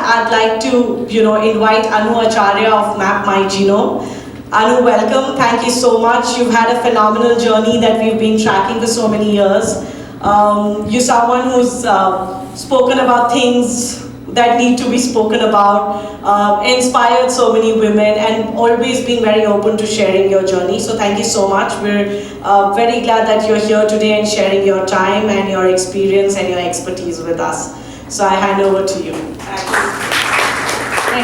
I'd like to, invite Anu Acharya of Mapmygenome. Anu, welcome. Thank you so much. You've had a phenomenal journey that we've been tracking for so many years. You're someone who's spoken about things that need to be spoken about, inspired so many women, and always been very open to sharing your journey. So thank you so much. We're very glad that you're here today and sharing your time and your experience and your expertise with us. So I hand over to you.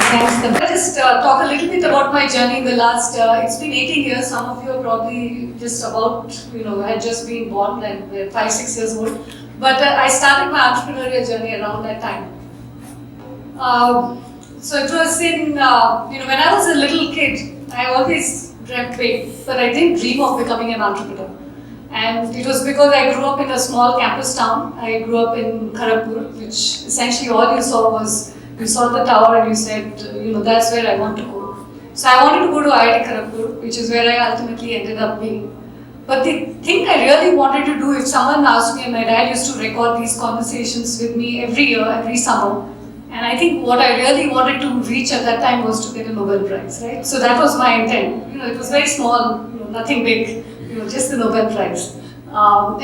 Thanks. I'll just talk a little bit about my journey in the last, it's been 18 years. Some of you are probably just about, had just been born and were 5-6 years old. But I started my entrepreneurial journey around that time. So it was in, when I was a little kid, I always dreamt big, but I didn't dream of becoming an entrepreneur. And it was because I grew up in a small campus town. I grew up in Kharagpur, which essentially all you saw was, you saw the tower and you said, that's where I want to go. So I wanted to go to IIT Kharagpur, which is where I ultimately ended up being. But the thing I really wanted to do, if someone asked me, and my dad used to record these conversations with me every year, every summer, and I think what I really wanted to reach at that time was to get a Nobel Prize, right? So that was my intent. It was very small, nothing big, just the Nobel Prize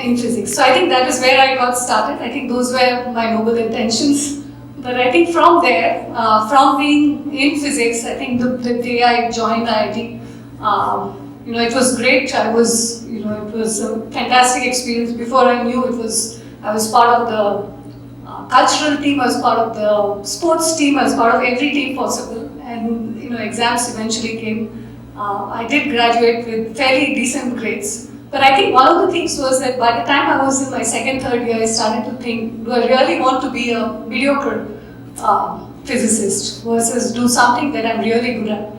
in physics. So I think that is where I got started. I think those were my noble intentions. But I think from there, from being in physics, I think the day I joined IIT, it was great. It was a fantastic experience. Before I knew I was part of the cultural team, I was part of the sports team, I was part of every team possible. And exams eventually came. I did graduate with fairly decent grades. But I think one of the things was that by the time I was in my second, third year, I started to think, do I really want to be a mediocre physicist versus do something that I'm really good at?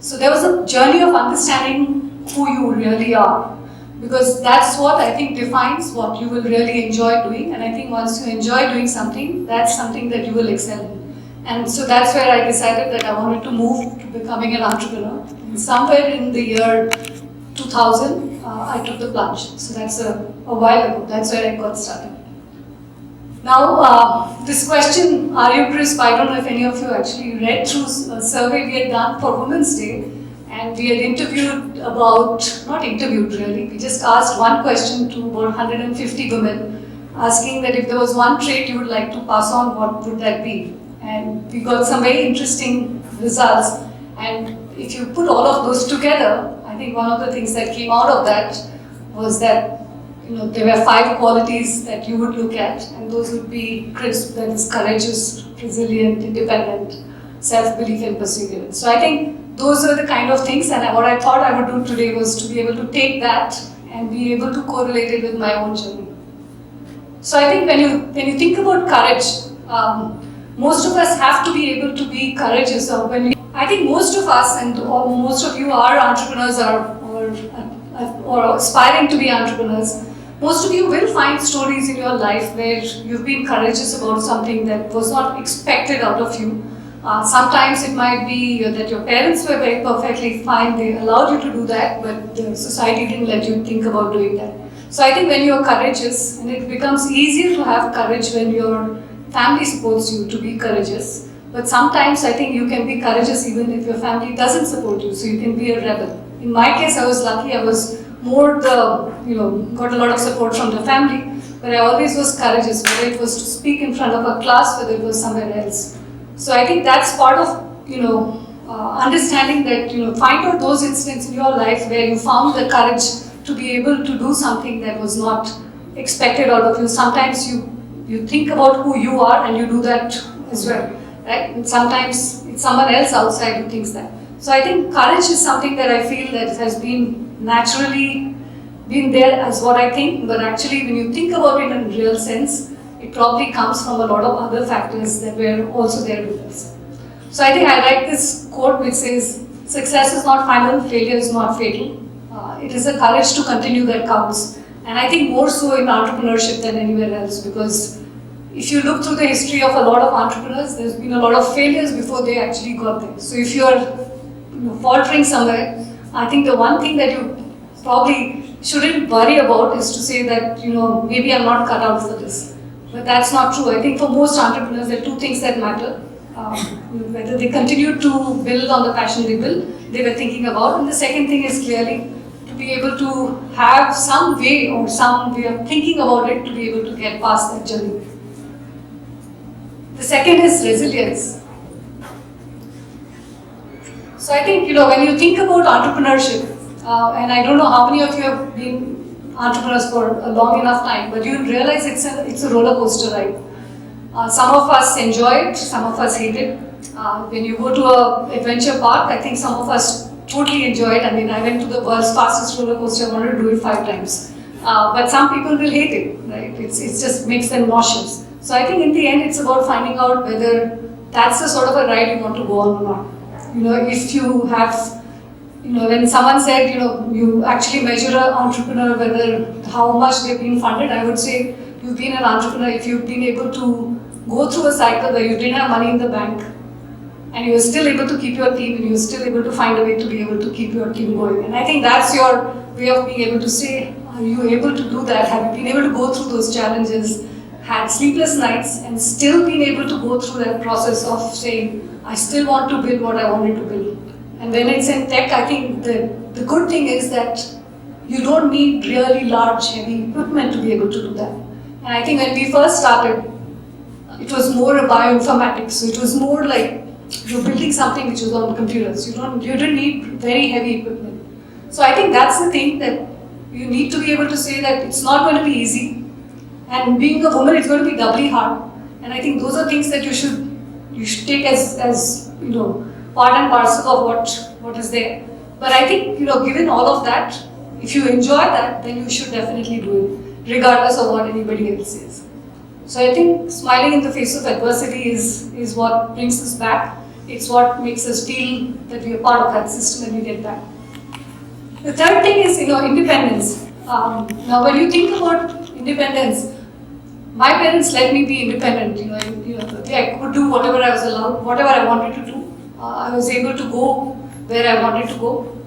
So there was a journey of understanding who you really are, because that's what I think defines what you will really enjoy doing. And I think once you enjoy doing something, that's something that you will excel in. And so that's where I decided that I wanted to move to becoming an entrepreneur. And somewhere in the year 2000, I took the plunge. So that's a while ago. That's where I got started. Now, this question, are you crisp? I don't know if any of you actually read through a survey we had done for Women's Day. And we had interviewed not interviewed really, we just asked one question to about 150 women, asking that if there was one trait you would like to pass on, what would that be? And we got some very interesting results. And if you put all of those together, I think one of the things that came out of that was that there were 5 qualities that you would look at, and those would be crisp, that is courageous, resilient, independent, self-belief and perseverance. So I think those are the kind of things, and what I thought I would do today was to be able to take that and be able to correlate it with my own journey. So I think when you think about courage, most of us have to be able to be courageous. I think most of us and most of you are entrepreneurs or aspiring to be entrepreneurs. Most of you will find stories in your life where you've been courageous about something that was not expected out of you. Sometimes it might be that your parents were very perfectly fine, they allowed you to do that, but the society didn't let you think about doing that. So I think when you're courageous, and it becomes easier to have courage when your family supports you to be courageous, but sometimes I think you can be courageous even if your family doesn't support you, so you can be a rebel. In my case, I was lucky, I was more got a lot of support from the family, but I always was courageous, whether it was to speak in front of a class, whether it was somewhere else. So I think that's part of, understanding that, find out those incidents in your life where you found the courage to be able to do something that was not expected out of you. Sometimes you think about who you are and you do that as well, right? And sometimes it's someone else outside who thinks that. So I think courage is something that I feel that has been naturally been there as what I think, but actually when you think about it in a real sense, it probably comes from a lot of other factors that were also there with us. So I think I like this quote which says, success is not final, failure is not fatal. It is the courage to continue that counts. And I think more so in entrepreneurship than anywhere else, because if you look through the history of a lot of entrepreneurs, there's been a lot of failures before they actually got there. So if you're faltering somewhere, I think the one thing that you probably shouldn't worry about is to say that, maybe I'm not cut out for this. But that's not true. I think for most entrepreneurs, there are 2 things that matter. whether they continue to build on the passion they were thinking about. And the second thing is clearly to be able to have some way or some way of thinking about it to be able to get past that journey. The second is resilience. So I think, when you think about entrepreneurship, and I don't know how many of you have been entrepreneurs for a long enough time, but you realize it's a roller coaster ride. Some of us enjoy it, some of us hate it. When you go to an adventure park, I think some of us totally enjoy it. I mean, I went to the world's fastest roller coaster, I wanted to do it 5 times. But some people will hate it, right? It just makes them nauseous. So I think in the end, it's about finding out whether that's the sort of a ride you want to go on or not. If you have, when someone said, you actually measure an entrepreneur whether how much they've been funded, I would say you've been an entrepreneur if you've been able to go through a cycle where you didn't have money in the bank and you were still able to keep your team and you were still able to find a way to be able to keep your team going. And I think that's your way of being able to say, are you able to do that? Have you been able to go through those challenges, had sleepless nights and still been able to go through that process of saying, I still want to build what I wanted to build. And when it's in tech, I think the good thing is that you don't need really large, heavy equipment to be able to do that. And I think when we first started, it was more a bioinformatics. So it was more like you're building something which was on computers. You didn't need very heavy equipment. So I think that's the thing that you need to be able to say that it's not going to be easy. And being a woman, it's going to be doubly hard. And I think those are things that you should take as part and parcel of what is there. But I think, given all of that, if you enjoy that, then you should definitely do it, regardless of what anybody else says. So I think smiling in the face of adversity is what brings us back. It's what makes us feel that we are part of that system and we get back. The third thing is, independence. Now, when you think about independence, my parents let me be independent. I could do whatever I was allowed, whatever I wanted to do. I was able to go where I wanted to go.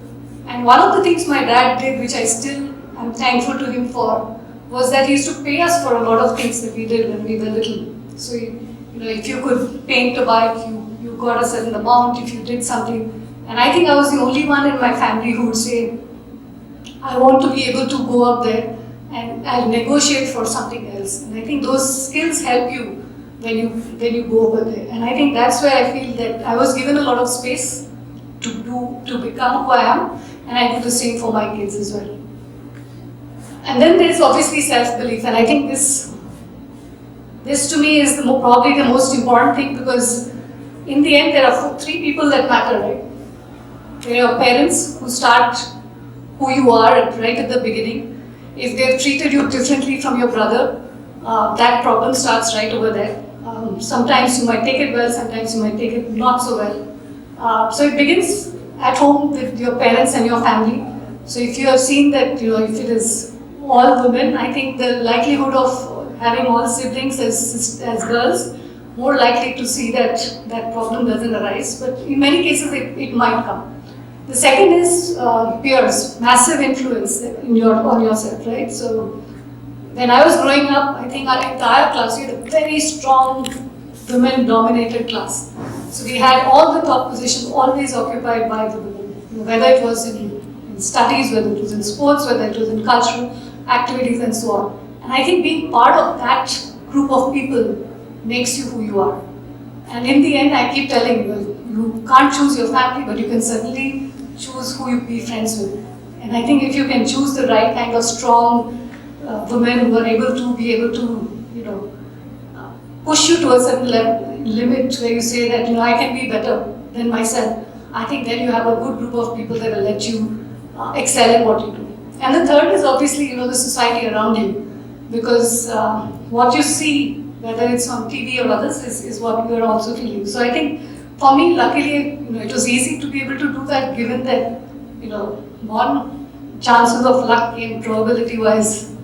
And one of the things my dad did, which I still am thankful to him for, was that he used to pay us for a lot of things that we did when we were little. So, if you could paint a bike, you got a certain amount if you did something. And I think I was the only one in my family who would say, I want to be able to go up there and I'll negotiate for something else. And I think those skills help you when you go over there. And I think that's where I feel that I was given a lot of space to become who I am, and I do the same for my kids as well. And then there's obviously self-belief, and I think this to me is probably the most important thing, because in the end there are 3 people that matter, right? There are parents who start who you are right at the beginning. If they've treated you differently from your brother, that problem starts right over there. Sometimes you might take it well, sometimes you might take it not so well. So it begins at home with your parents and your family. So if you have seen that, if it is all women, I think the likelihood of having all siblings as girls, more likely to see that problem doesn't arise. But in many cases, it might come. The second is peers, massive influence on yourself, right? So when I was growing up, I think our entire class, we had a very strong women-dominated class. So we had all the top positions always occupied by the women, whether it was in studies, whether it was in sports, whether it was in cultural activities and so on. And I think being part of that group of people makes you who you are. And in the end, I keep telling you, you can't choose your family, but you can certainly choose who you be friends with. And I think if you can choose the right kind of strong women who are able to push you to a certain limit where you say that, I can be better than myself, I think then you have a good group of people that will let you excel in what you do. And the third is obviously, the society around you, because what you see, whether it's on TV or others, is what you are also feeling. So I think for me, luckily, it was easy to be able to do that, given that, one, chances of luck came probability-wise,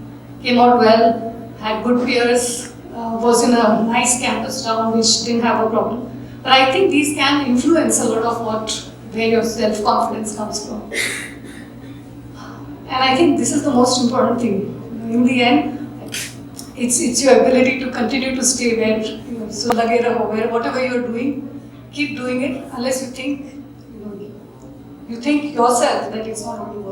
came out well, had good peers, was in a nice campus town which didn't have a problem. But I think these can influence a lot of where your self-confidence comes from. And I think this is the most important thing. In the end, it's your ability to continue to stay where, so lage raho, where whatever you're doing, keep doing it unless you think, you think yourself that it's not going to